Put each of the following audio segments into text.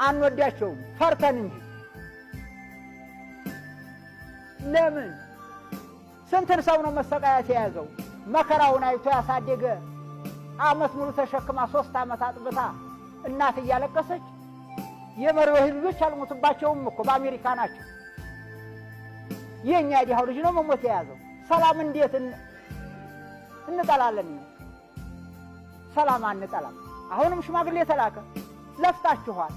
አንወዳቸውም ፈርተን እንጂ ለምን ስንትን ሰው ነው መሰቃየት የያዘው መከራውን አይቶ ያሳደገ አመት ሙሉ ተሸክማ 3 አመት አጥብታ እናት እያለቀሰች የመሪው ልጆች አልሞቱባቸውም እኮ በአሜሪካ ናቸው የኛ ዲሃው ልጅ ነው መሞት የያዘው ሰላም እንዴት እንጠላለን ሰላም አንጠላም አሁንም ሽማግሌ ተላከ ለፍታችኋል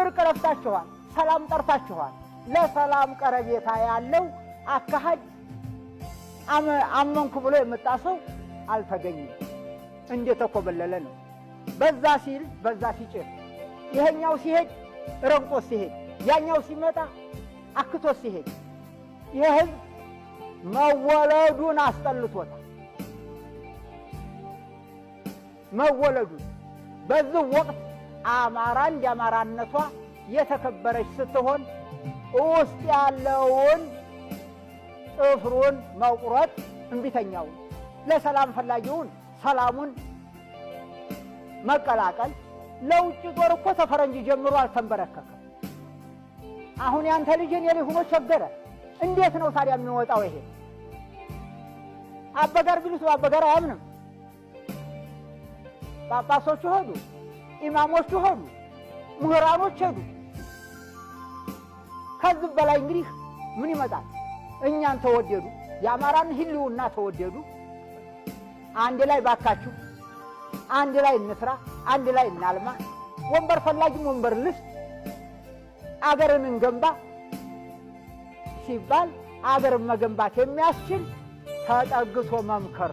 እርቅ ለፍታችኋል ሰላም ጠርታችኋል ለሰላም ቀረቤታ ያለው አካሃድ አመንኩ ብሎ የመጣሰው አልተገኘም እንደተኮበለለ ነው በዛ ሲል በዛ ሲጭር ይሄኛው ሲሄድ ረንቆ ሲሄድ ያኛው ሲመጣ አክቶ ሲሄድ ይሄ መወለዱን አስጠልቶታል መወለዱ በዚህ ወቅት አማራ እንዲያማራነቷ የተከበረች ስትሆን ውስጥ ያለውን ጥፍሩን መቁረጥ እንቢተኛው ለሰላም ፈላጊውን ሰላሙን መቀላቀል ለውጭ ጦር እኮ ተፈረንጅ ጀምሮ አልተንበረከከም አሁን ያንተ ልጅ የኔ ሆኖ ቸገረ እንዴት ነው ታዲያ የሚወጣው ይሄ አበጋር ቢሉት አበጋር አያምንም ጳጳሶቹ ሆዱ ኢማሞቹ ሆዱ ምሁራኖች ሆዱ ከዚህ በላይ እንግዲህ ምን ይመጣል እኛን ተወደዱ ያማራን ህልውና ተወደዱ አንድ ላይ ባካችሁ አንድ ላይ እንስራ አንድ ላይ እናልማ ወንበር ፈላጊም ወንበር ልስጥ አገርን እንገንባ ሲባል አገርን መገንባት የሚያስችል ተጠግቶ መምከር